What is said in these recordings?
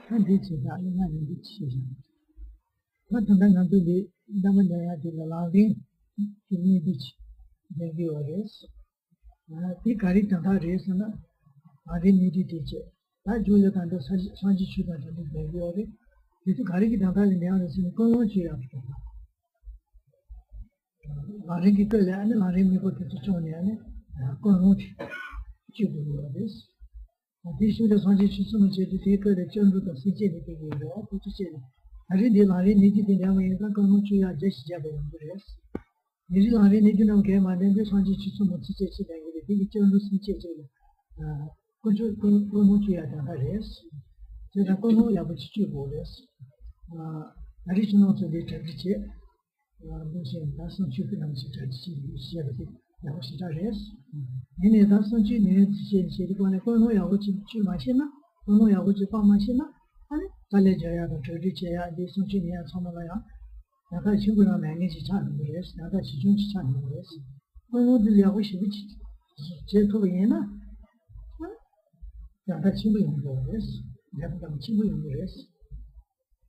看地气大，另外人的气象。那等待俺对的，咱们那样的拉丁，就你的气，那个我认识。第咖喱等他认识呢，阿里你的地气，他就是看到上去去到这里那个我的，就是咖喱等他那样的是公共区啊。阿里个来呢，阿里没过去做年呢，公共区，就不有的是。必须得上去去这么些的这个的进入到世界的这个了，不这些的，还是你哪里你的两位那公共区啊，这世界不用不认识。你是哪里你就能干嘛？你就上去去这么直接去那个的，这个进入世界这个，公共区啊，让他认识，就他公共也不去不认识，哪里就能做的这些，目前他上去非常去这些一些的。然后是他认识，你他上去你写的关于公路要去马线了，公路要去放马线了，咱俩这样的这里这样，你上去你也唱那个呀，然后全部让男人去唱的认识，然后其中去唱的认识，公路的要学不起，这头人呢，让他全部用的认识，让他们全部用的认识，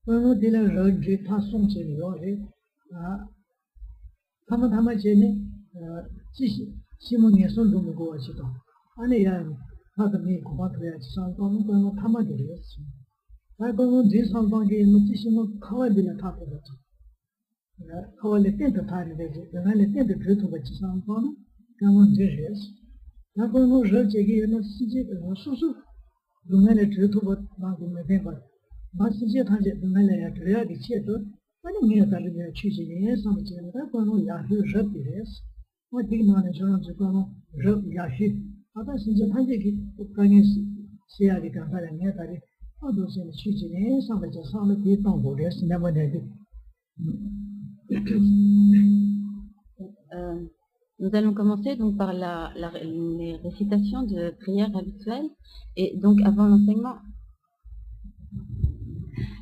公路的人这他送去了的他们这呢。西蒙年送中国去到，那样他的美国把头呀上光光他们的意思，那光这上光给我们这些么考完的了他不得，考完了电的他的这些，原来的电的指头把这上光呢，刚刚这意思，那光光说这个那世界的叔叔，原来的指头把那个没办法，那世界他这原来呀这样的切多，那你没有在里面去些人上面去，那光光也是热的意思。我听嘛呢，说这个热也许，但是这他这个关键是谁呀？你看他人家他的，好多是去几年上面就上了可以当过的，是那么的。Nous allons commencer donc par les récitations de prières habituelles. Et donc avant l'enseignement,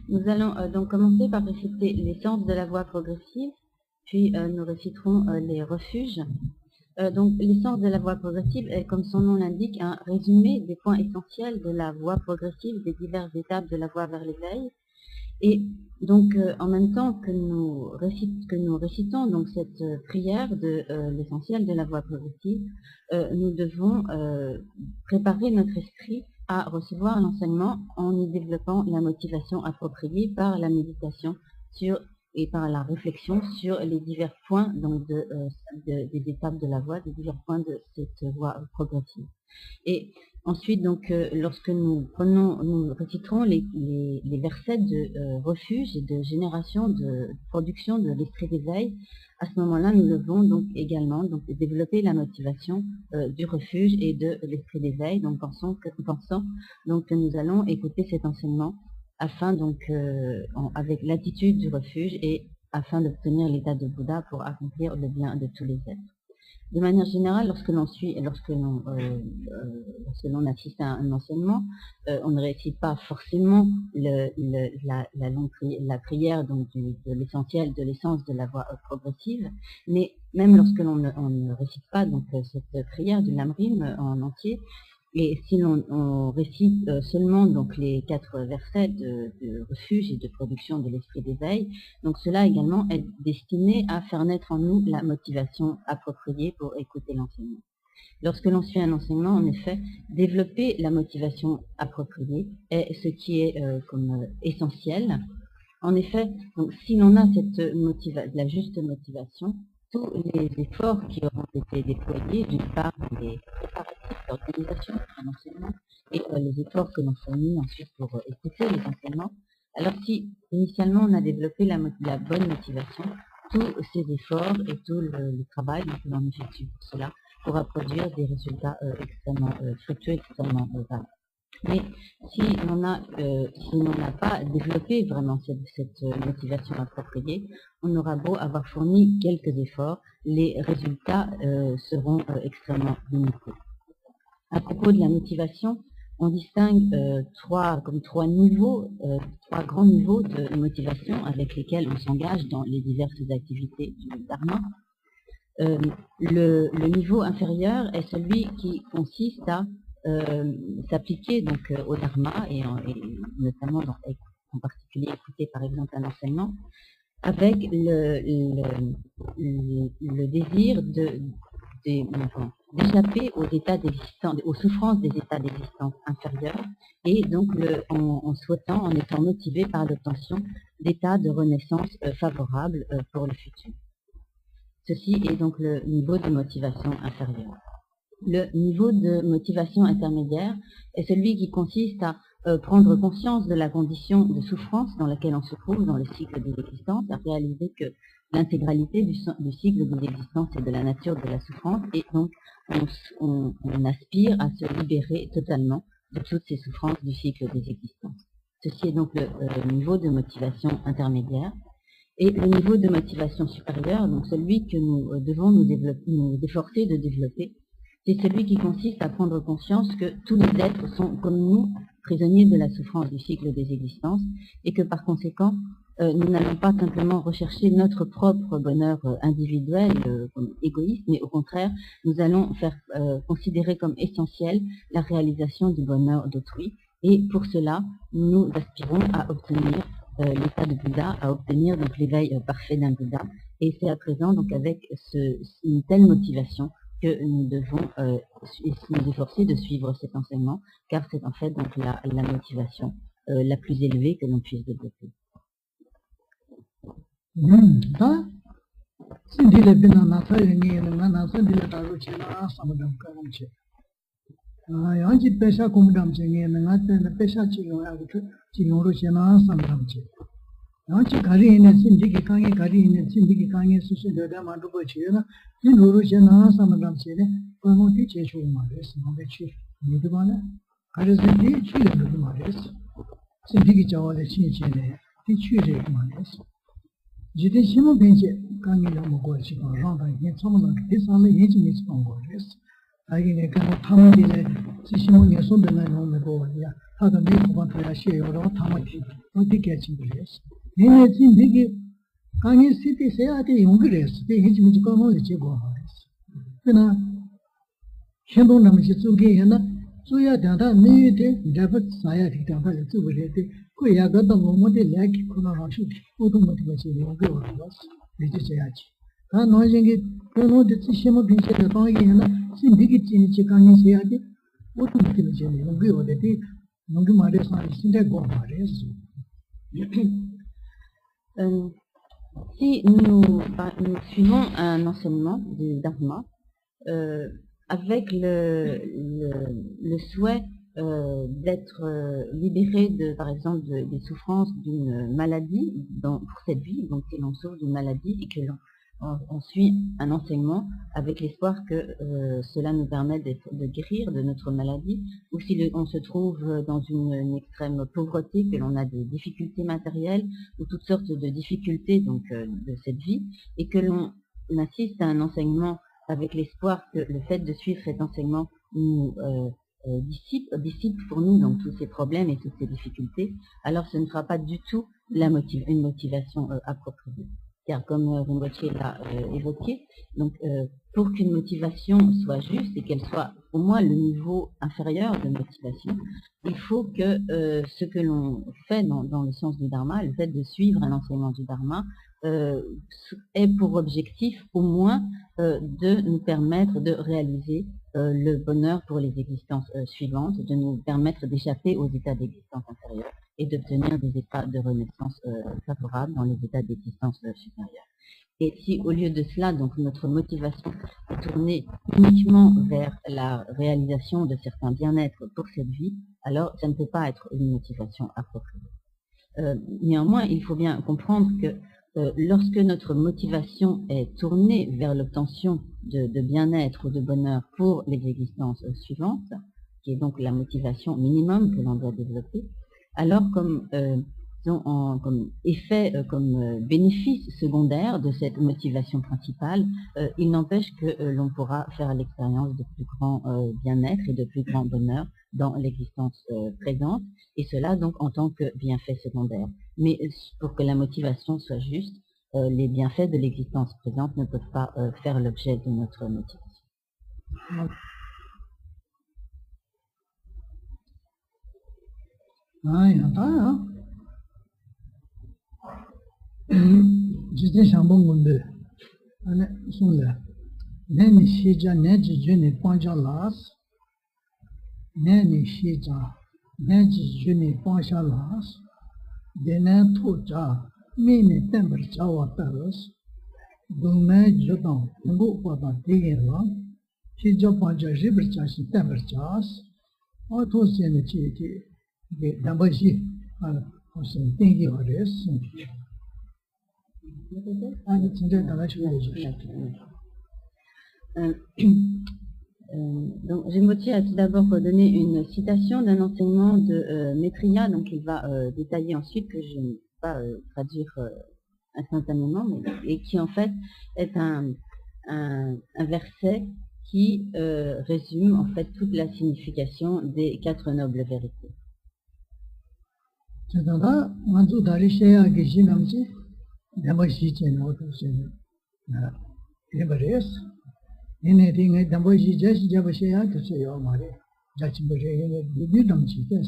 nous allons donc commencer par réciter les sens de la voie progressive. Puis nous réciterons les refuges. Donc l'essence de la voie progressive est, comme son nom l'indique, un résumé des points essentiels de la voie progressive, des diverses étapes de la voie vers l'éveil. Et donc en même temps que nous récitons donc cette prière de l'essentiel de la voie progressive, nous devons préparer notre esprit à recevoir l'enseignement en y développant la motivation appropriée par la méditation et par la réflexion sur les divers points donc des étapes de la voie, des divers points de cette voie progressive. Et ensuite, donc, lorsque nous réciterons les versets de refuge et de génération, de production de l'esprit d'éveil, à ce moment-là, nous devons donc également développer la motivation du refuge et de l'esprit d'éveil, donc pensant donc que nous allons écouter cet enseignement afin donc avec l'attitude du refuge et afin d'obtenir l'état de Bouddha pour accomplir le bien de tous les êtres. De manière générale, lorsque l'on assiste à un enseignement, on ne récite pas forcément la prière donc de l'essentiel, de l'essence de la voie progressive, mais même lorsque l'on ne récite pas donc cette prière du Lamrim en entier, et si l'on récite seulement donc les 4 versets de refuge et de production de l'esprit d'éveil, donc cela également est destiné à faire naître en nous la motivation appropriée pour écouter l'enseignement. Lorsque l'on suit un enseignement, en effet, développer la motivation appropriée est ce qui est essentiel. En effet, donc, si l'on a la juste motivation, tous les efforts qui auront été déployés, d'une part les préparatifs, l'organisation d'un enseignement et les efforts que l'on fournit ensuite pour écouter les enseignements, alors si initialement on a développé la bonne motivation, tous ces efforts et tout le travail que l'on effectue pour cela pourra produire des résultats extrêmement fructueux, extrêmement rares. Mais si l'on n'a pas développé vraiment cette motivation appropriée, on aura beau avoir fourni quelques efforts, les résultats seront extrêmement limités. À propos de la motivation, on distingue trois grands niveaux de motivation avec lesquels on s'engage dans les diverses activités du Dharma. Le niveau inférieur est celui qui consiste à s'appliquer donc au Dharma et notamment en particulier écouter par exemple un enseignement avec le désir d'échapper aux états d'existence, aux souffrances des états d'existence inférieurs et donc en souhaitant, en étant motivé par l'obtention d'états de renaissance favorables pour le futur. Ceci est donc le niveau de motivation inférieur. Le niveau de motivation intermédiaire est celui qui consiste à prendre conscience de la condition de souffrance dans laquelle on se trouve dans le cycle des existences, à réaliser que l'intégralité du cycle des existences est de la nature de la souffrance et donc on aspire à se libérer totalement de toutes ces souffrances du cycle des existences. Ceci est donc le niveau de motivation intermédiaire. Et le niveau de motivation supérieure, donc celui que nous devons nous efforcer de développer, c'est celui qui consiste à prendre conscience que tous les êtres sont, comme nous, prisonniers de la souffrance du cycle des existences, et que par conséquent, nous n'allons pas simplement rechercher notre propre bonheur individuel, comme égoïste, mais au contraire, nous allons faire considérer comme essentiel la réalisation du bonheur d'autrui, et pour cela, nous aspirons à obtenir l'état de Bouddha, à obtenir donc l'éveil parfait d'un Bouddha, et c'est à présent donc avec une telle motivation que nous devons nous efforcer de suivre cet enseignement, car c'est en fait donc la motivation la plus élevée que l'on puisse développer. Yanchi kari ine sindiki kange kari ine sindiki kange sushi dada mandupo chiyo na jinuru che na samadam che ne kono ti che shu ma res mambe chi nidu ma ne kari sindi chi le nidu ma res sindiki chawa le chi che ne ti chi re ma res jide shimo benche kange yo mo go chi ko randa yin samadam ti same yin chi mi chi ko res agi ne kamo tamadi le si shimo ne so de na no me go ya hada me ko ban ya she yo ro tamadi no ti ke chi res Nene sindiki kange siti seyate yungi res, te hinchi michi kono le che go res. Pena, shendong namichi tsuki hena, tsuya danda miye te, dapat saya ti danda le tsuki le te, ko yaga dango mo te laki kuna rashu ti, utu mati machi yungi waras, leche chayachi. Ta no jengi, kono de tsi shema pinche le kange hena, sindiki chini che kange seyate, utu mati machi yungi waras te, yungi mare sari sinde go res. Si nous suivons un enseignement du Dharma avec le souhait d'être libéré par exemple des souffrances d'une maladie pour cette vie, donc si l'on souffre d'une maladie et que on suit un enseignement avec l'espoir que cela nous permet de guérir de notre maladie, ou si on se trouve dans une extrême pauvreté, que l'on a des difficultés matérielles ou toutes sortes de difficultés donc de cette vie, et que l'on assiste à un enseignement avec l'espoir que le fait de suivre cet enseignement nous dissipe pour nous donc tous ces problèmes et toutes ces difficultés, alors ce ne sera pas du tout une motivation appropriée. Car comme Rinpoche l'a évoqué, donc pour qu'une motivation soit juste et qu'elle soit au moins le niveau inférieur de motivation, il faut que ce que l'on fait dans le sens du Dharma, le fait de suivre un enseignement du Dharma, ait pour objectif au moins de nous permettre de réaliser le bonheur pour les existences suivantes, de nous permettre d'échapper aux états d'existence inférieure et d'obtenir des états de renaissance favorables dans les états d'existence supérieure. Et si au lieu de cela, donc notre motivation est tournée uniquement vers la réalisation de certains bien-être pour cette vie, alors ça ne peut pas être une motivation appropriée. Néanmoins, il faut bien comprendre que lorsque notre motivation est tournée vers l'obtention de bien-être ou de bonheur pour les existences suivantes, qui est donc la motivation minimum que l'on doit développer, alors comme effet, comme bénéfice secondaire de cette motivation principale, il n'empêche que l'on pourra faire l'expérience de plus grand bien-être et de plus grand bonheur dans l'existence présente, et cela donc en tant que bienfait secondaire. Mais pour que la motivation soit juste, les bienfaits de l'existence présente ne peuvent pas faire l'objet de notre motivation. Ah, il y a pas, j'étais chambon gonde. Allez, son là. Neni shija neji juni panja las. Neni shija neji juni panja las. Denen tuja mini temper jawa taros. Dume jodon ngu wada digirwa. Shija panja ribir jashi temper jas. Auto sene chi dambashi. Osin tingi ores. Allez, tinga dalashi Donc, Rinpoche a tout d'abord donné une citation d'un enseignement de Maitreya, donc il va détailler ensuite, que je ne peux pas traduire instantanément, et qui en fait est un verset qui résume en fait toute la signification des 4 nobles vérités. Ini tinggal dambashi jasi jabasi ya tu saya amare jasi beri ini dulu damci tes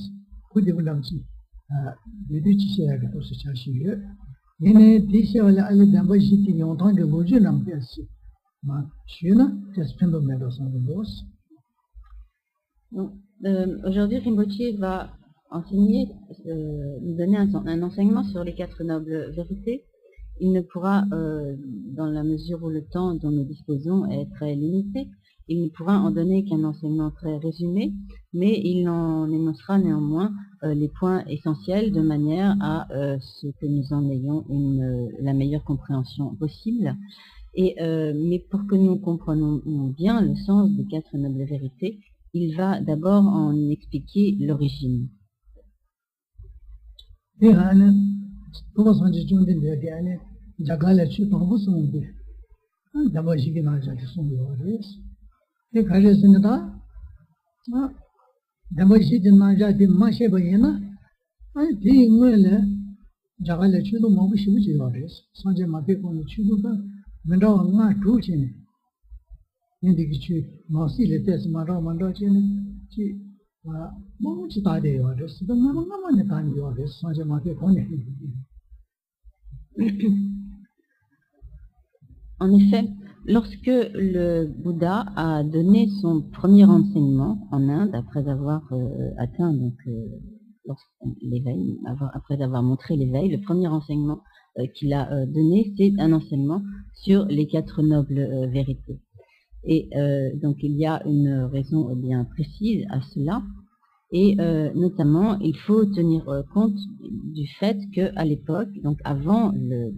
kudi damci dulu cisa ya tu saya sih ini disa wala ada dambashi tinggal orang ke boju damci sih ma sih tes pendom medosan bos. Aujourd'hui, Rinpoche va enseigner, nous donner un enseignement sur les 4 nobles vérités. Il ne pourra, dans la mesure où le temps dont nous disposons est très limité, il ne pourra en donner qu'un enseignement très résumé, mais il en énoncera néanmoins les points essentiels de manière à ce que nous en ayons la meilleure compréhension possible. Mais pour que nous comprenions bien le sens des 4 nobles vérités, il va d'abord en expliquer l'origine. Jagala chu tongu sungde dambashi ki na jati sungde waris te kare sinda dambashi ki na jati ma sheba yena ti ngwele jagala chu to mabu shibu chi waris sanje ma pe kone chu to ba mendawa nga tu chine yendi ki chu ma si le tes ma ra manda chine chi mabu chi ta de waris to nga ma ne ta ni waris sanje ma pe kone. En effet, lorsque le Bouddha a donné son premier enseignement en Inde, après avoir atteint donc l'éveil, après avoir montré l'éveil, le premier enseignement qu'il a donné, c'est un enseignement sur les 4 nobles vérités. Et donc il y a une raison bien précise à cela. Et notamment, il faut tenir compte du fait qu'à l'époque, donc avant le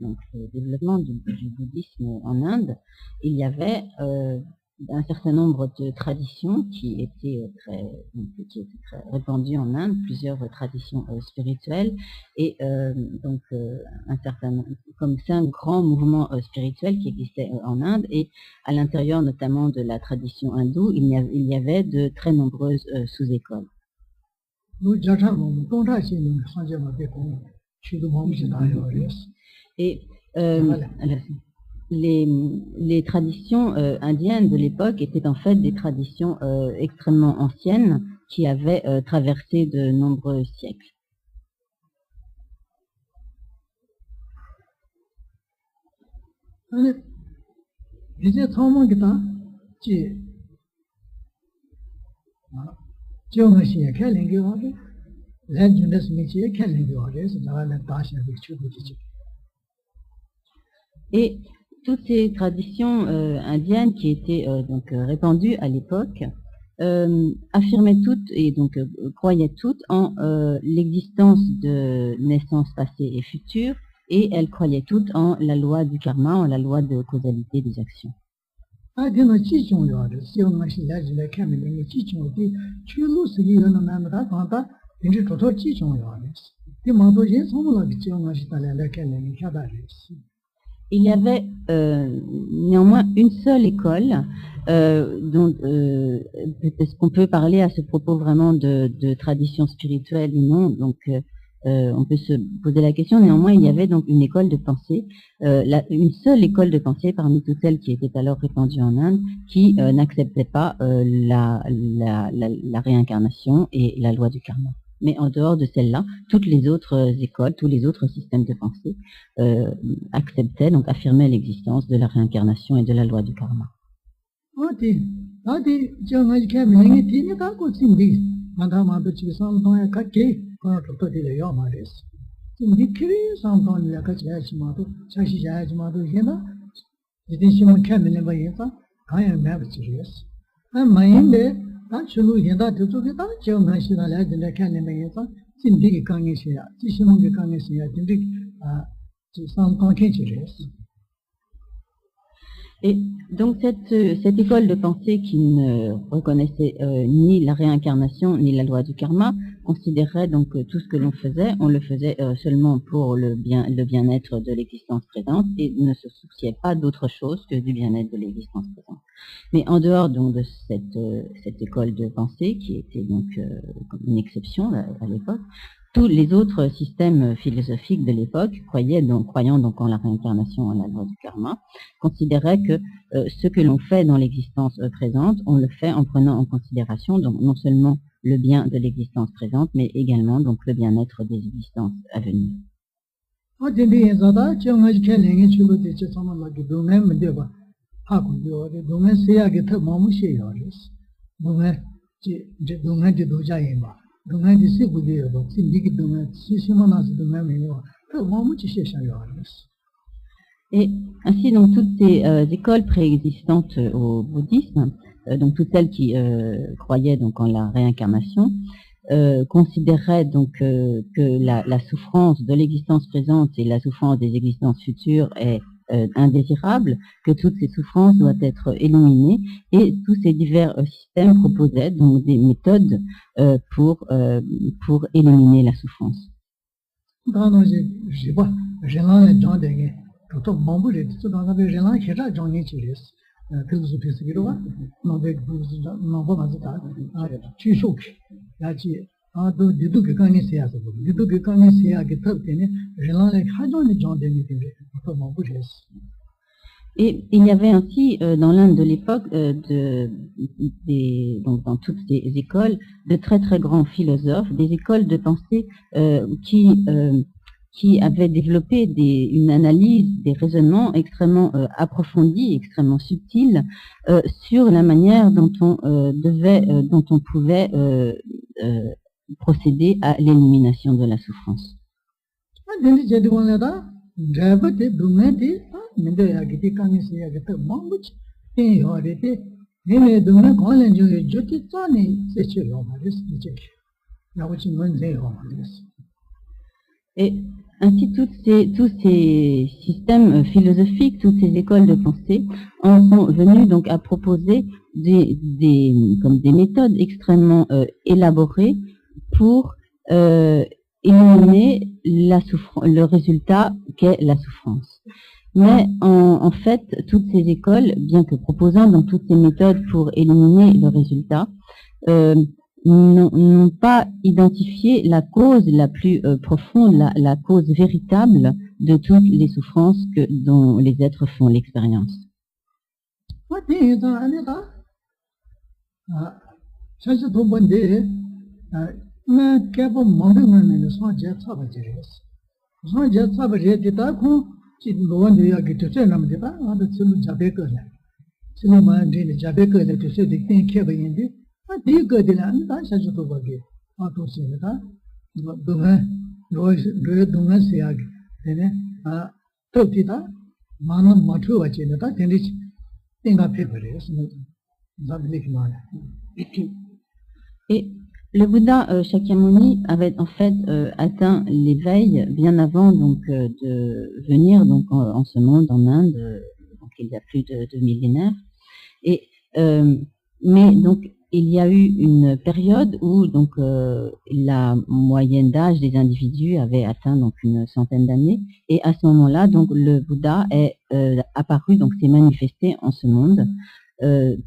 développement du bouddhisme en Inde, il y avait un certain nombre de traditions qui étaient très répandues en Inde, plusieurs traditions spirituelles, et comme 5 grands mouvements spirituels qui existaient en Inde, et à l'intérieur notamment de la tradition hindoue, il y avait de très nombreuses sous-écoles. Et les traditions indiennes de l'époque étaient en fait des traditions extrêmement anciennes qui avaient traversé de nombreux siècles. Et toutes ces traditions indiennes qui étaient donc répandues à l'époque affirmaient toutes et donc croyaient toutes en l'existence de naissances passées et futures, et elles croyaient toutes en la loi du karma, en la loi de causalité des actions. Il y avait néanmoins une seule école dont est-ce qu'on peut parler à ce propos vraiment de tradition spirituelle ou non, donc on peut se poser la question. Néanmoins, il y avait donc une école de pensée, une seule école de pensée parmi toutes celles qui étaient alors répandues en Inde, qui n'acceptait pas la réincarnation et la loi du karma. Mais en dehors de celle-là, toutes les autres écoles, tous les autres systèmes de pensée acceptaient, donc affirmaient l'existence de la réincarnation et de la loi du karma. Et donc cette école de pensée qui ne reconnaissait ni la réincarnation ni la loi du karma considérait donc que tout ce que l'on faisait, on le faisait seulement pour le bien-être de l'existence présente et ne se souciait pas d'autre chose que du bien-être de l'existence présente. Mais en dehors donc de cette école de pensée qui était donc une exception à l'époque, tous les autres systèmes philosophiques de l'époque, croyant donc en la réincarnation, en la loi du karma, considéraient que ce que l'on fait dans l'existence présente, on le fait en prenant en considération donc non seulement le bien de l'existence présente, mais également donc le bien-être des existences à venir. Et ainsi, donc, toutes ces écoles préexistantes au bouddhisme, donc toutes celles qui croyaient donc en la réincarnation, considéraient donc que la souffrance de l'existence présente et la souffrance des existences futures est indésirable, que toutes ces souffrances doivent être éliminées, et tous ces divers systèmes proposaient donc des méthodes pour éliminer la souffrance. Et il y avait ainsi dans l'Inde de l'époque, donc dans toutes ces écoles, de très très grands philosophes, des écoles de pensée qui avaient développé une analyse, des raisonnements extrêmement approfondis, extrêmement subtils sur la manière dont on pouvait procéder à l'élimination de la souffrance. Et ainsi tous ces systèmes philosophiques, toutes ces écoles de pensée en sont venus donc à proposer des méthodes extrêmement élaborées pour éliminer le résultat qu'est la souffrance. Mais en fait, toutes ces écoles, bien que proposant donc toutes ces méthodes pour éliminer le résultat, n'ont pas identifié la cause la plus profonde, la cause véritable de toutes les souffrances dont les êtres font l'expérience. Et le Bouddha Shakyamuni avait en fait atteint l'éveil bien avant donc de venir donc en ce monde en Inde, donc il y a plus de millénaires. Et mais donc il y a eu une période où donc la moyenne d'âge des individus avait atteint donc une centaine d'années, et à ce moment-là donc le Bouddha est apparu, donc s'est manifesté en ce monde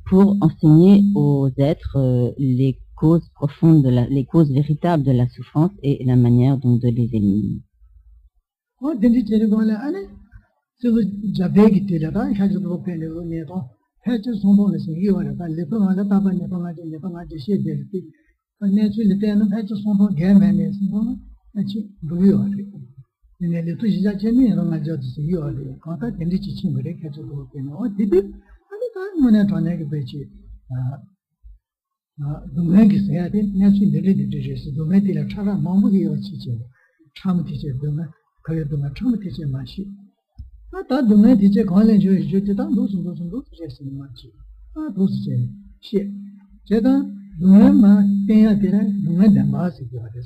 pour enseigner aux êtres les causes profondes, les causes véritables de la souffrance et la manière donc de les éliminer. 내주 때는 해주 손도 개면에 손도 같이 부여해. 내가 또 진짜 재미있는 거 가지고 있어요. 가다 된지 지친 거래 계속 되는 어디도 아니 다 뭐네 전에게 배치 동네기 해야 돼. 내주 내리듯이 동네들이 차가 마음이 없지. 참 되지 동네 그래도 참 되지 마시. 다 동네 뒤에 관련 주제다 무슨 주제는 맞지. 무슨 시 제가 동네만 해야 되나 동네 담아서 해야 돼.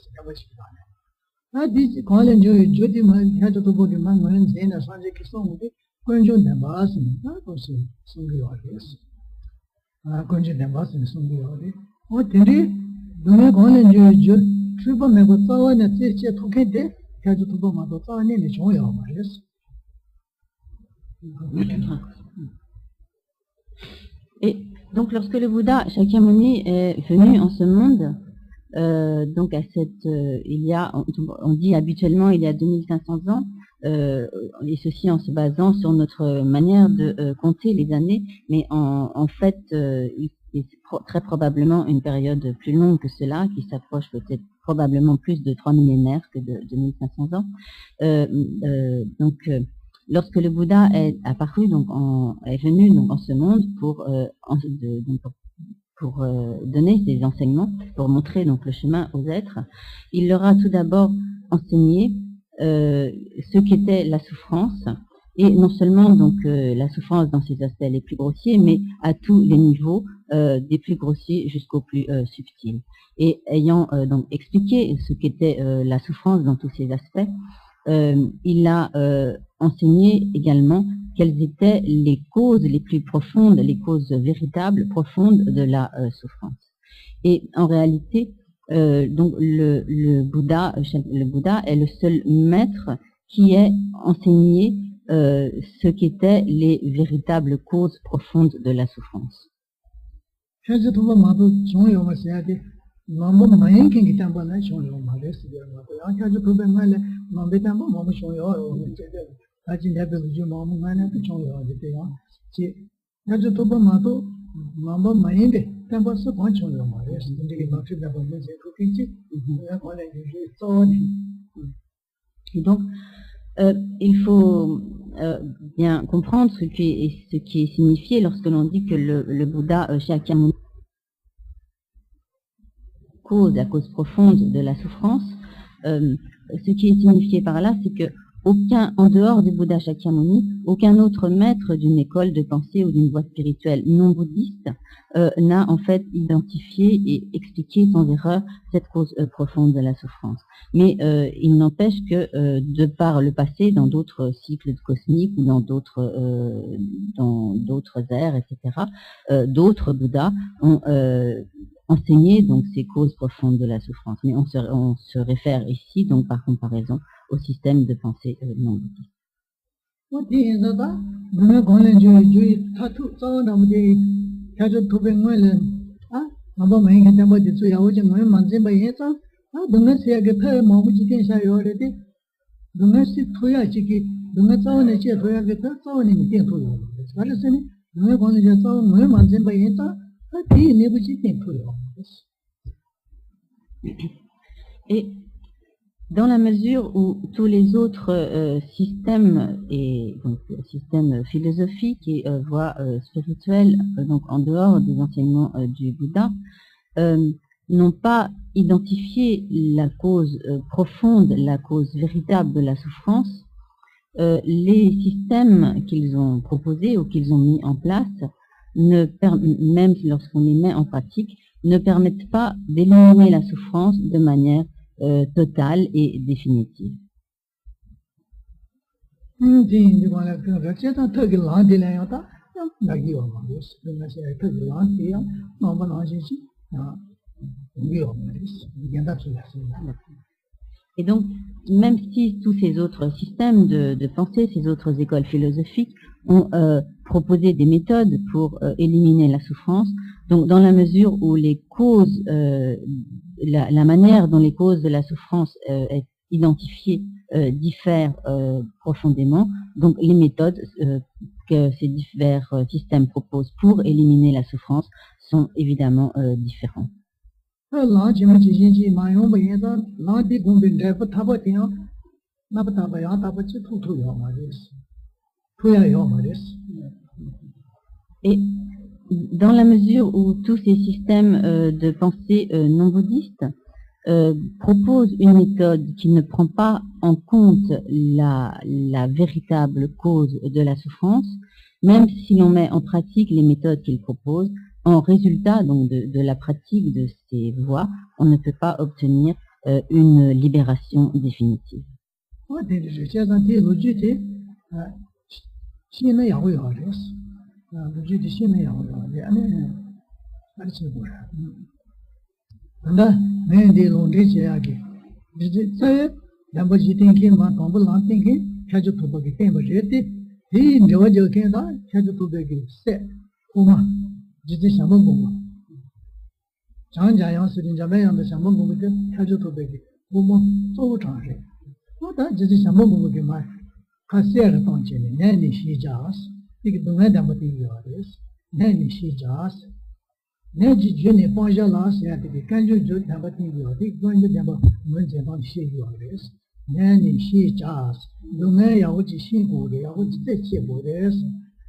디 관련 주제만 해도 보기만 뭐는 제나 산지기 송데 관련 담아서 도시 송기와 됐어. 관련 담아서 송기와 돼. 어디리 동네 관련 주제 출범에 그 싸워는 제제 토케데 가지고 도마도 싸워내는 중요한 말이었어. Et donc, lorsque le Bouddha Shakyamuni est venu en ce monde, donc à on dit habituellement il y a 2500 ans, et ceci en se basant sur notre manière de compter les années, mais en fait, c'est très probablement une période plus longue que cela, qui s'approche peut-être probablement plus de 3 millénaires que de 2500 ans. Lorsque le Bouddha est apparu, est venu en ce monde pour donner ses enseignements, pour montrer donc le chemin aux êtres, il leur a tout d'abord enseigné ce qu'était la souffrance, et non seulement la souffrance dans ses aspects les plus grossiers, mais à tous les niveaux, des plus grossiers jusqu'aux plus subtils. Et ayant donc expliqué ce qu'était la souffrance dans tous ses aspects, il a enseigné également quelles étaient les causes les plus profondes, les causes véritables, profondes de la souffrance. Et en réalité, donc le Bouddha est le seul maître qui ait enseigné ce qu'étaient les véritables causes profondes de la souffrance. Et donc, il faut bien comprendre ce qui est signifié lorsque l'on dit que le Bouddha Shakyamuni la cause profonde de la souffrance. Ce qui est signifié par là, c'est que en dehors du Bouddha Shakyamuni, aucun autre maître d'une école de pensée ou d'une voie spirituelle non bouddhiste n'a en fait identifié et expliqué sans erreur cette cause profonde de la souffrance. Mais il n'empêche que de par le passé, dans d'autres cycles cosmiques ou dans d'autres ères, etc., d'autres Bouddhas ont enseigné donc ces causes profondes de la souffrance. Mais on se réfère ici donc par comparaison au système de pensée non bouddhiste. Et dans la mesure où tous les autres systèmes et donc systèmes philosophiques et voies spirituelles, donc en dehors des enseignements du Bouddha, n'ont pas identifié la cause profonde, la cause véritable de la souffrance, les systèmes qu'ils ont proposés ou qu'ils ont mis en place, même lorsqu'on les met en pratique, ne permettent pas d'éliminer la souffrance de manière totale et définitive. Et donc, même si tous ces autres systèmes de pensée, ces autres écoles philosophiques ont proposé des méthodes pour éliminer la souffrance, donc dans la mesure où les causes, la manière dont les causes de la souffrance est identifiée diffère profondément, donc les méthodes que ces divers systèmes proposent pour éliminer la souffrance sont évidemment différentes. Lang Jim Ji, my own way, Lang Big Woman, Dev, Tabatia, Nabatabaya, Tabachi, to your mothers. To your mothers. Et dans la mesure où tous ces systèmes de pensée non bouddhistes proposent une méthode qui ne prend pas en compte la véritable cause de la souffrance, même si l'on met en pratique les méthodes qu'ils proposent, en résultat donc de la pratique de ces voies, on ne peut pas obtenir une libération définitive. Jizi Shambang Goma. Chang Jayang Sirin Jabayang the Shambang Goma, Kajo to Begi, Goma, so Changshi. What that Jizi Shambang Goma Gima, Kasia Tonchini, Nanny Shi Jas, Big Dungadamati Yardis, Nanny Shi Jas, Naji Jenny Ponja last year to be Kanju Jut Nabati Yardi, going to Damba Munjaban Shi Yardis, Nanny Shi Jas, Dunaya which is Shinguri, which is the Chiburis,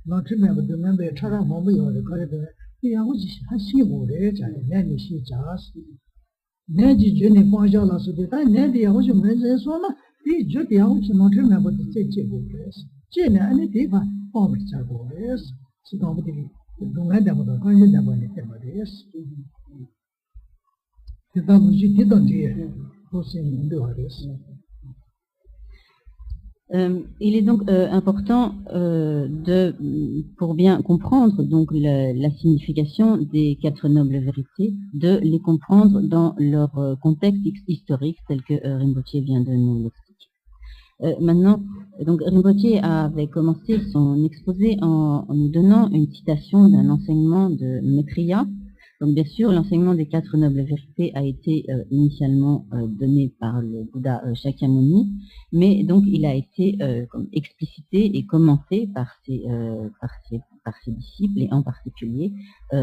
not remember the member Chara Momi or the corridor. Which has she would and then she just Neddy Jenny Ponjala so that I Neddy I was a message on the Judy out not remember the state chibbles. Jenna and it even formed chibbles. So nobody don't let them the kind of them is. The double you didn't hear who's in the this. Il est donc important pour bien comprendre donc la signification des 4 nobles vérités, de les comprendre dans leur contexte historique tel que Rinpoche vient de nous l'expliquer. Maintenant, donc Rinpoche avait commencé son exposé en nous donnant une citation d'un enseignement de Maitreya. Donc bien sûr, l'enseignement des 4 nobles vérités a été initialement donné par le Bouddha Shakyamuni, mais donc il a été explicité et commenté par ses disciples, et en particulier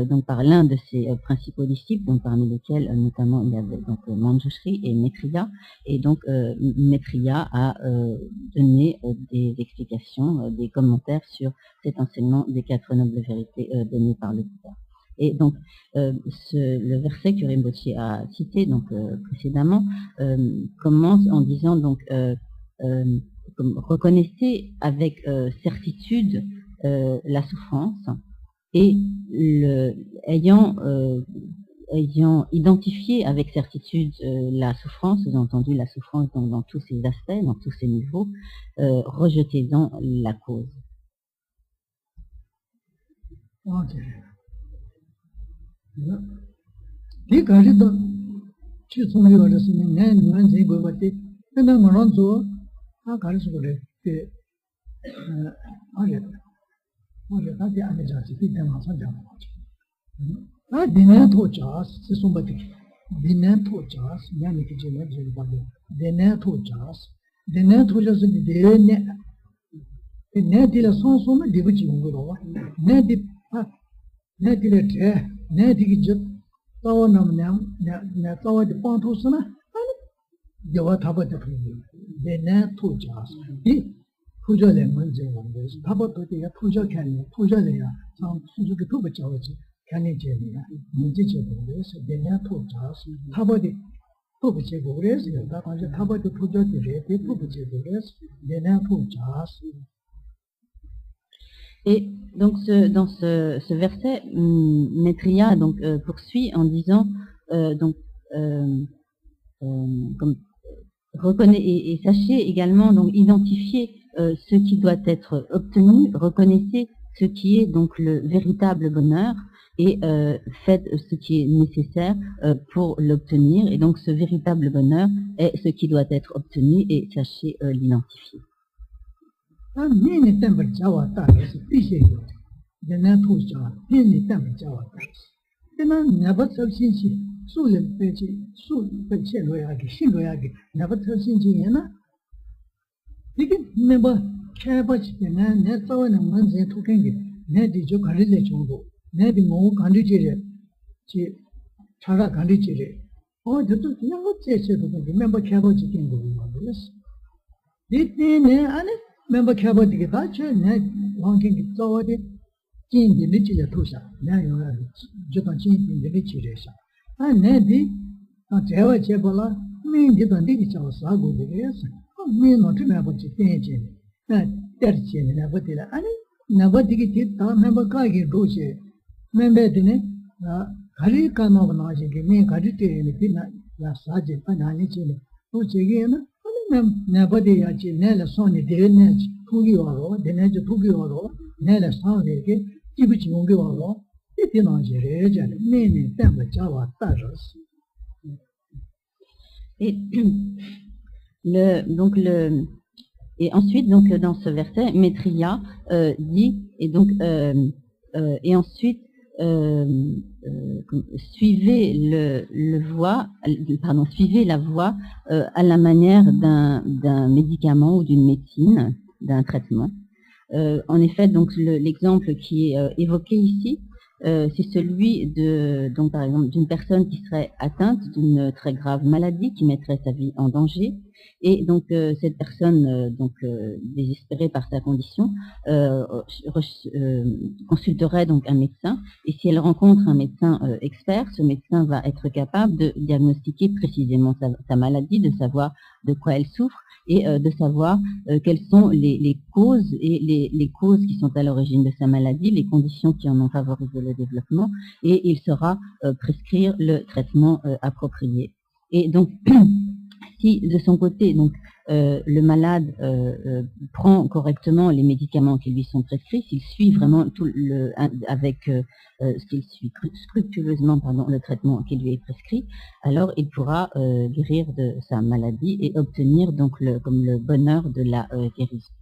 donc par l'un de ses principaux disciples, donc parmi lesquels notamment il y avait donc Manjushri et Maitreya, et donc Maitreya a donné des explications, des commentaires sur cet enseignement des 4 nobles vérités donné par le Bouddha. Et donc, le verset que Rinpoche a cité donc précédemment commence en disant donc reconnaissez avec certitude la souffrance et ayant identifié avec certitude la souffrance, sous-entendu la souffrance dans tous ses aspects, dans tous ses niveaux, rejetez-en la cause. Okay. Di kari to chi sumi wa rasi ni nyan nyan zi gui wati tena ngaran zo a kari su kore te ta di ane jasi ti tenma san jama wachi a dinen to jas si sumbati dinen to jas nyani ki jine zi wali dinen to jas di de ne di la son suma di buchi ungu rowa ne di le tre ne di jit tawa nam ne tawa di pantu sana yawa taba de de ne to jas di puja le man je wang taba to de ya puja le ya sam suju ke to bacha wa ji kani je ni ya mun ji je de se de ne to jas taba de to bacha go re se da ka je taba de puja de re de to bacha go re de ne to jas. Et donc dans ce verset, Maitreya donc poursuit en disant reconnaissez et sachez également donc identifier ce qui doit être obtenu, reconnaissez ce qui est donc le véritable bonheur et faites ce qui est nécessaire pour l'obtenir. Et donc ce véritable bonheur est ce qui doit être obtenu et sachez l'identifier. Nini temper jawa taris, pishe yo. Dena tu jawa, nini temper jawa taris. Dena never tell sinci, sulim pechi, peche loyagi, shin loyagi, never tell sinci yena. Dikin never care much, ne tawa na manze to kengi, ne di jo karile chungo, ne di mo kandi chire, chi chaga kandi chire, Oh, the two young churches, remember Cabo chicken. Did they, member Cabo to get that chair, longing toward it, Jin the Little Tusha, now you have Japan in the Literature. And Neddy, not ever Chebola, me didn't dig it out, Sago, yes, me not remember to change it. That's it, never did I. Never dig it, member Kagi Roche. Member Dine, Hari come of Naji, me, Kadite, and the Pina, La Saji, and Anichi, which again, never did I Nella Sonny, the Ned, Pugio, the Ned Pugio, Nella Sound again, Tibichi Ungio, it is not Jerez, and meaning them with Java Tajas. Et ensuite, donc, dans ce verset, Maitreya dit, et donc, et ensuite, suivez suivez la voie à la manière d'un médicament ou d'une médecine, d'un traitement. En effet, donc, l'exemple qui est évoqué ici, c'est celui donc, par exemple, d'une personne qui serait atteinte d'une très grave maladie qui mettrait sa vie en danger. Et donc, cette personne, désespérée par sa condition, consulterait donc un médecin. Et si elle rencontre un médecin expert, ce médecin va être capable de diagnostiquer précisément sa maladie, de savoir de quoi elle souffre et de savoir quelles sont les causes et les causes qui sont à l'origine de sa maladie, les conditions qui en ont favorisé le développement, et il saura prescrire le traitement approprié. Et donc, si de son côté, donc, le malade prend correctement les médicaments qui lui sont prescrits, s'il suit vraiment s'il suit scrupuleusement le traitement qui lui est prescrit, alors il pourra guérir de sa maladie et obtenir donc comme le bonheur de la guérison.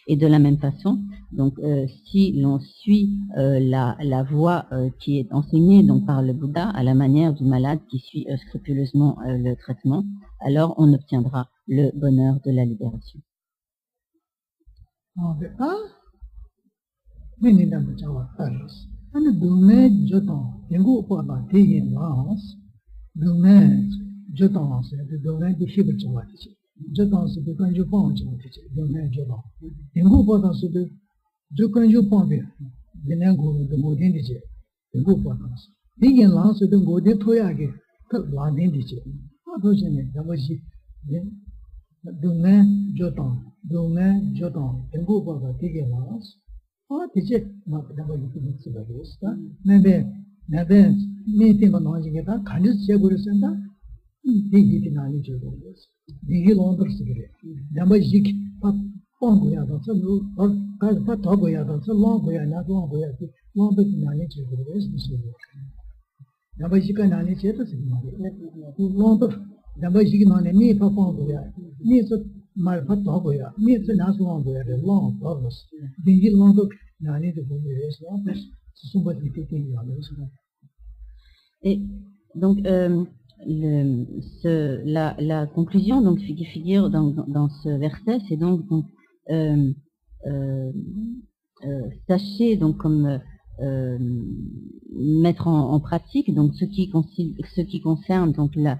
Et de la même façon, donc, si l'on suit la voie qui est enseignée donc, par le Bouddha à la manière du malade qui suit scrupuleusement le traitement, alors on obtiendra le bonheur de la libération. Jodans de Kanju Pong, Domain Jodon. In Gupodas of the Kanju Pong, the Nango, the Modindige, the Gupodas. Digging lands with the Gode Toyagi, Land Indice. What was in it? That was it. Domain Jodon, the Gupodas digging lands. What is it? Not the way you can see the rest. Maybe, meeting on Nojigata, can you say what is in that? Digi Nani Jodos. Digi Londres, number Zik, Pongoyada, or Patogoyada, so long way, not long way, long but Nani Jodos. Number Zika Nani Chetas, long but number Zikan me for Pongoya, needs my Patogoya, needs an as long way, the long dollars. Digi Londo Nani the Bonus, somebody taking the others. Et donc, la conclusion donc, qui figure dans ce verset, c'est donc sachez donc comme mettre en pratique donc ce qui concerne donc la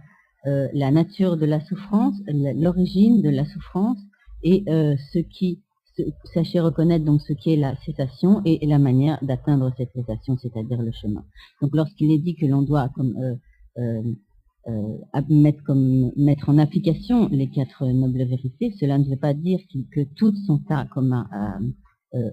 nature de la souffrance, l'origine de la souffrance et sachez reconnaître donc ce qui est la cessation et la manière d'atteindre cette cessation, c'est-à-dire le chemin. Donc lorsqu'il est dit que l'on doit comme mettre en application les 4 nobles vérités, cela ne veut pas dire que toutes sont à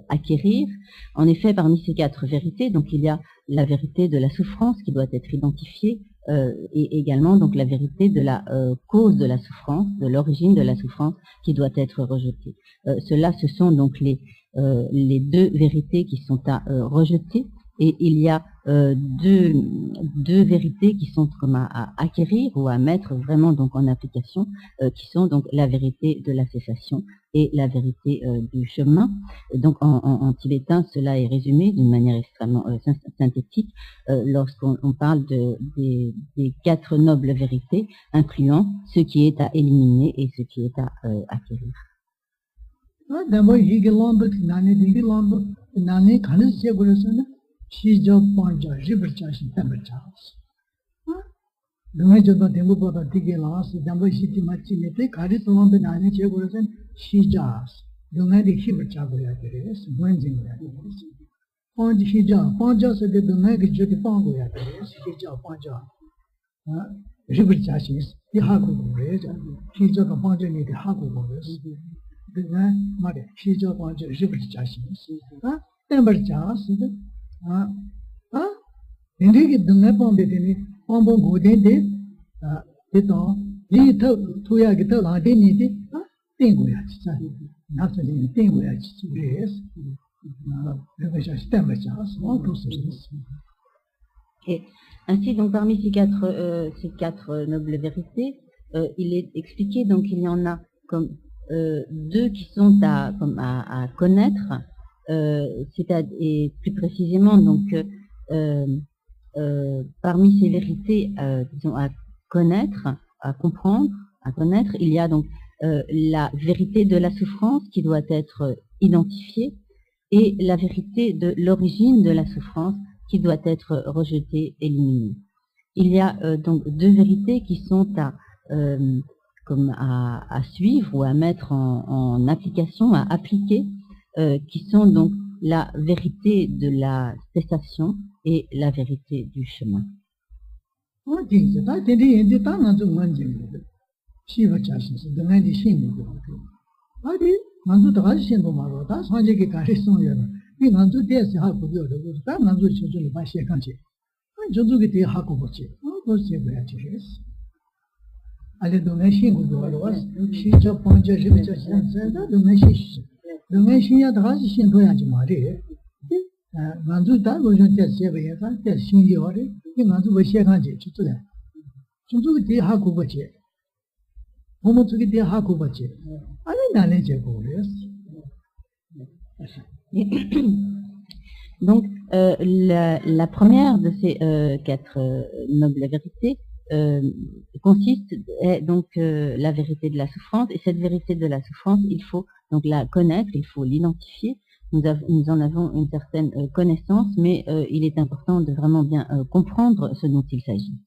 acquérir. En effet, parmi ces 4 vérités, donc il y a la vérité de la souffrance qui doit être identifiée et également donc la vérité de la cause de la souffrance, de l'origine de la souffrance qui doit être rejetée. Ce sont donc les 2 vérités qui sont à rejeter. Et il y a deux vérités qui sont comme à acquérir ou à mettre vraiment donc en application, qui sont donc la vérité de la cessation et la vérité du chemin. Et donc en tibétain, cela est résumé d'une manière extrêmement synthétique lorsqu'on parle des 4 nobles vérités, incluant ce qui est à éliminer et ce qui est à acquérir. She's job point, River Chashin, Temple Charles. Dunga jodo tembo pada tiki laas, jambo shiti machi nete, kari sulombe nani che gurasen, shijas. Dunga di hibar chagoya teres, wenjing ya teres. Panj hija, panja sade dunga ki joti pangoya teres, hija panja. Hibar chashis, di haku gures, hija ka panja nete haku gures. Dunga mare, hija panja hibar chashis. Tembar chas, Hindi ki dunga pambe teni, pambo goden de, ito, li tuya ki to lante ni de, tengo ya chi sa, nasa ni tengo ya chi res, revesha stemba chas, to res. Et ainsi, donc, parmi ces quatre nobles vérités, il est expliqué, donc, il y en a comme deux qui sont à connaître, et plus précisément, donc, parmi ces vérités, disons, à connaître, à comprendre, à connaître, il y a donc la vérité de la souffrance qui doit être identifiée et la vérité de l'origine de la souffrance qui doit être rejetée, éliminée. Il y a donc deux vérités qui sont à suivre ou à mettre en application, à appliquer, qui sont donc la vérité de la cessation et la vérité du chemin. Manzu da lo jon tes se be ya tes xin ji wa de ni manzu ba xie kan ji chu zu de chu zu de ha ku ba che mo mo zu de ha ku ba che ale na le je ko le. Donc la première de ces quatre nobles vérités consiste donc la vérité de la souffrance, et cette vérité de la souffrance, il faut donc la connaître, il faut l'identifier. Nous en avons une certaine connaissance, mais il est important de vraiment bien comprendre ce dont il s'agit.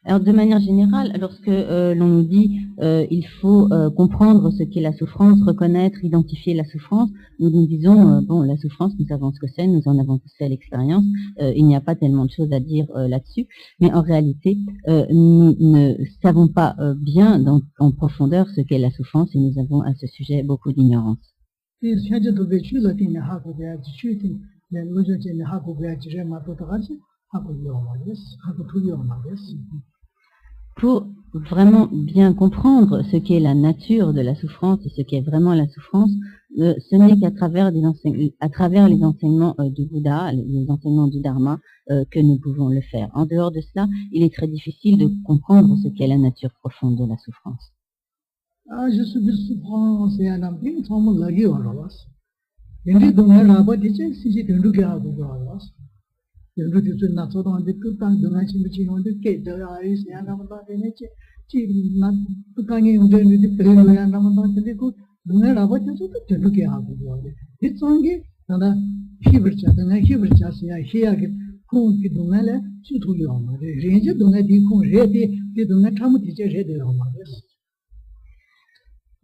Alors, de manière générale, lorsque l'on nous dit il faut comprendre ce qu'est la souffrance, reconnaître, identifier la souffrance, nous nous disons bon, la souffrance, nous savons ce que c'est, nous en avons tous fait l'expérience, il n'y a pas tellement de choses à dire là-dessus, mais en réalité, nous ne savons pas bien en profondeur ce qu'est la souffrance, et nous avons à ce sujet beaucoup d'ignorance. Pour vraiment bien comprendre ce qu'est la nature de la souffrance et ce qu'est vraiment la souffrance, ce n'est qu'à travers les enseignements du Bouddha, les enseignements du Dharma, que nous pouvons le faire. En dehors de cela, il est très difficile de comprendre ce qu'est la nature profonde de la souffrance. Je suis souffrance et un ampli, sans mon lagi ou alors.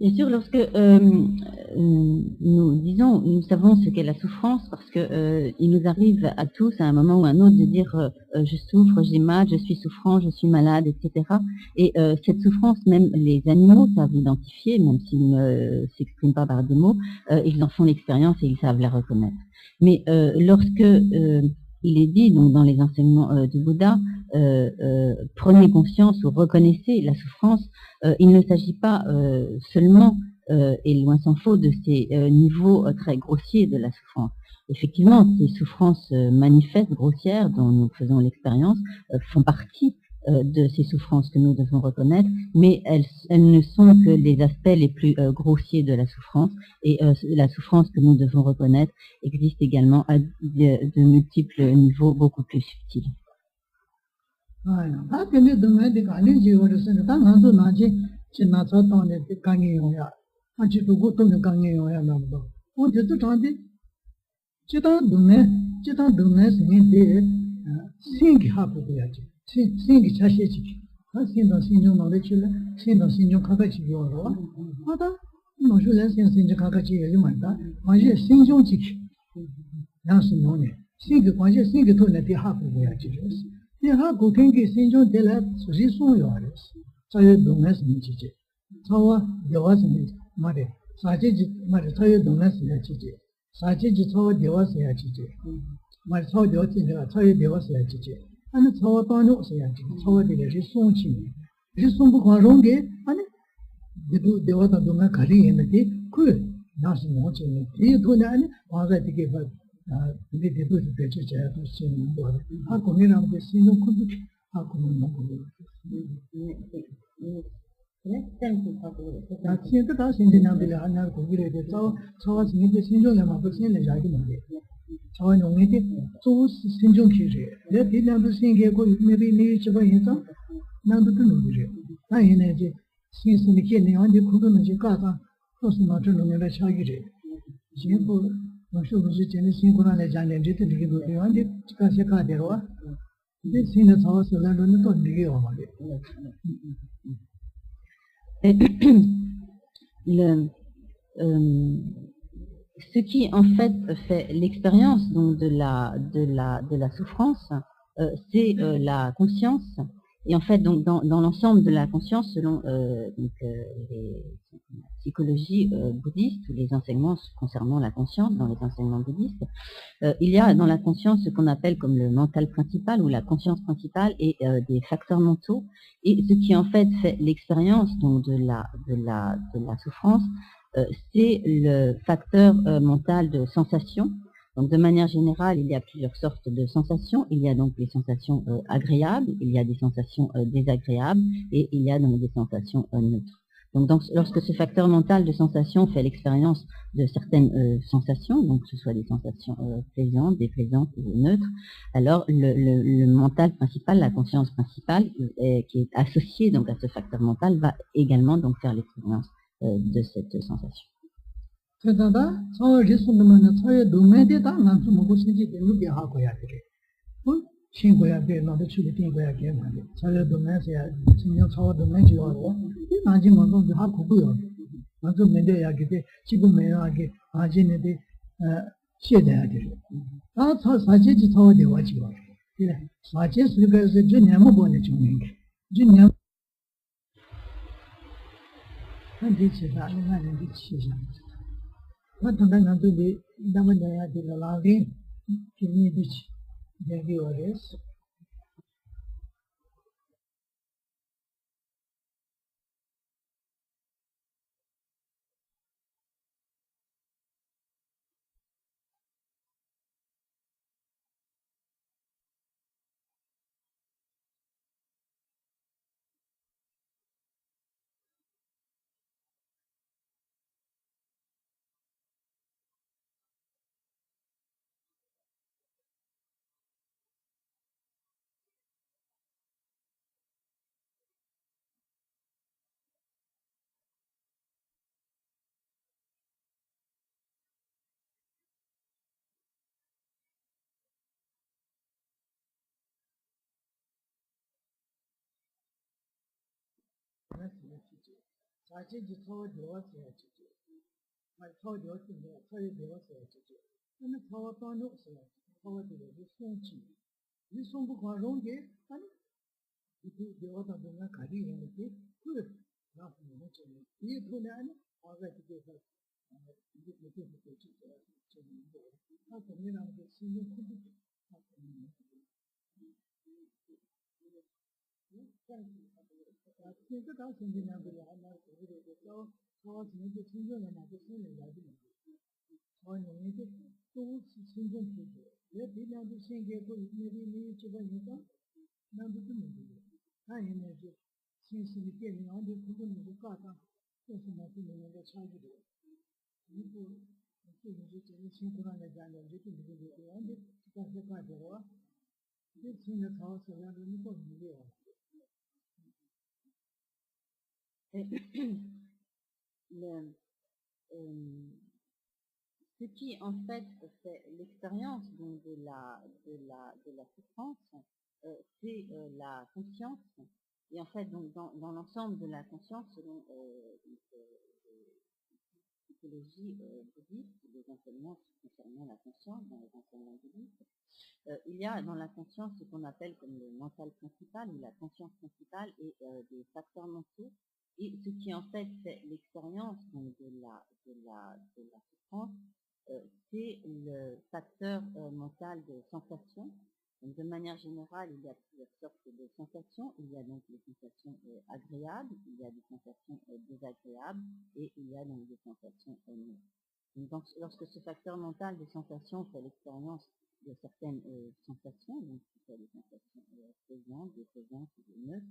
Bien sûr, lorsque nous savons ce qu'est la souffrance, parce que il nous arrive à tous, à un moment ou à un autre, de dire je souffre, j'ai mal, je suis souffrant, je suis malade, etc. Et cette souffrance, même les animaux savent l'identifier, même s'ils ne s'expriment pas par des mots, ils en font l'expérience et ils savent la reconnaître. Mais lorsque il est dit donc dans les enseignements du Bouddha, prenez conscience ou reconnaissez la souffrance, il ne s'agit pas seulement, et loin s'en faut, de ces niveaux très grossiers de la souffrance. Effectivement, ces souffrances manifestes, grossières, dont nous faisons l'expérience, font partie de ces souffrances que nous devons reconnaître, mais elles ne sont que les aspects les plus grossiers de la souffrance, et la souffrance que nous devons reconnaître existe également à de multiples niveaux beaucoup plus subtils. 한 지도고 또는 강에 요야 나도 어디도 전에 지단 동네 생인데 생기 하고 그야지 생기 자세지 신동 신종 노래 출래 신동 신종 가가지 요로 하다 노주는 신종 가가지 요리 말다 완전 신종 지키 양스 노네 신기 완전 신기 돈에 대 하고 그야지 대 하고 경기 신종 될라 소지 소요하래 자유 동네 생기지 저와 여와서는 말해 사제지 말해 자유 동네 생기지 사제지 저와 여와서야지 말 저와 여와서 자유 여와서야지 아니 저와 돈을 써야지 저와들이 리송치 리송부 관용게 아니 얘도 대화다 동안 가리 했는데 그 나서 뭐지 이 돈이 아니 와가 되게 봐 근데 대도 되지 제가 쓰는 거 하고 내가 그 신경 콘도 하고 먹고 나 진짜 다 신경을 하나 고기를 해서 저와 신경 신경을 막고 신경을 자기 말이야 저는 용의대 또 신종 기제 내 비난도 생기고 매비 내지가 해서 나도 듣는 거죠 나 이제 신신이 개념인데 그거는 이제 가서 무슨 말을 놓는 차이지 지금 무슨 전에 신고라는 장면이 되게 되는데 지금까지 가대로 근데 신의 저서는 또 되게 오마게 le ce qui en fait fait l'expérience donc de la souffrance, c'est la conscience. Et en fait, donc dans l'ensemble de la conscience, selon les psychologies bouddhistes ou les enseignements concernant la conscience dans les enseignements bouddhistes, il y a dans la conscience ce qu'on appelle comme le mental principal ou la conscience principale et des facteurs mentaux. Et ce qui en fait l'expérience donc de la souffrance, c'est le facteur mental de sensation. Donc de manière générale, il y a plusieurs sortes de sensations. Il y a donc des sensations agréables, il y a des sensations désagréables et il y a donc des sensations neutres. Donc lorsque ce facteur mental de sensation fait l'expérience de certaines sensations, donc que ce soit des sensations plaisantes, déplaisantes ou neutres, alors le mental principal, la conscience principale qui est associée donc à ce facteur mental va également donc faire l'expérience de cette sensation. 그러다가 저 리스는 저의 도매대다 나도 먹고 싶지 되는 게 하고 해야 돼. 친구야 돼 나도 출리 띵거야 게 말이야. 저의 도매세야 진짜 저 도매지요. 이 나지 먹고 하고 고요. 나도 맨데야 게 지금 매야게 아진네데 시대야 돼. 아 사제지 저 되어지요. 그래. 사제 수가서 전혀 보내 주는 게. 전혀 한 뒤치다 아니면 뒤치자. Maintenant, on peut dire, dans le dernier de la vie, qui est dit, bien vu, 사제지 저 되었어야 지지. 말 저 되었는데 저의 되었어야 지지. 근데 저 또는 없어요. 저들이 송치. 이 송부 과정에 아니 이 되었다 보면 가리 했는데 그 나쁜 거 좀. 이 돈에 아니 아가 되게 이게 되게 되게 좀 아, 그러면 그 신경 쓰고 진짜 다 생기나들이 하나 그래서 저 진짜 신경을 나도 쓰는 야지 저는 이제 또 신경 쓰고 내 비난도 생기고 이미 집어니까 나도 좀 문제 아니면 이제 신신이 깨는 안데 그거는 못 가다 그래서 나도 내가 차지를 이거 이제 제일 신고라는 자는 이제 좀 되게 안데 그래서 가져와 이제 신경 더 써야 되는 거 문제야 Ce qui en fait fait l'expérience donc de la souffrance, c'est la conscience. Et en fait, donc dans l'ensemble de la conscience, selon psychologie bouddhiste, les enseignements concernant la conscience, dans les enseignements bouddhistes, il y a dans la conscience ce qu'on appelle comme le mental principal ou la conscience principale et des facteurs mentaux. Et ce qui en fait fait l'expérience de la souffrance, c'est le facteur mental de sensation. Donc, de manière générale, il y a plusieurs sortes de sensations. Il y a donc les sensations agréables, il y a des sensations désagréables et il y a donc des sensations neutres. Donc, lorsque ce facteur mental de sensation fait l'expérience de certaines sensations, donc ce soit des sensations plaisantes, déplaisantes ou neutres,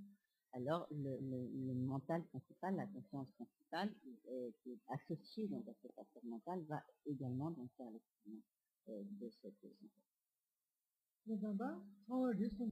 alors le mental principal, la conscience principale, qui est associée donc à ce facteur mental, va également donc faire l'expérience de cette sensation. 그러다가 서울 뉴스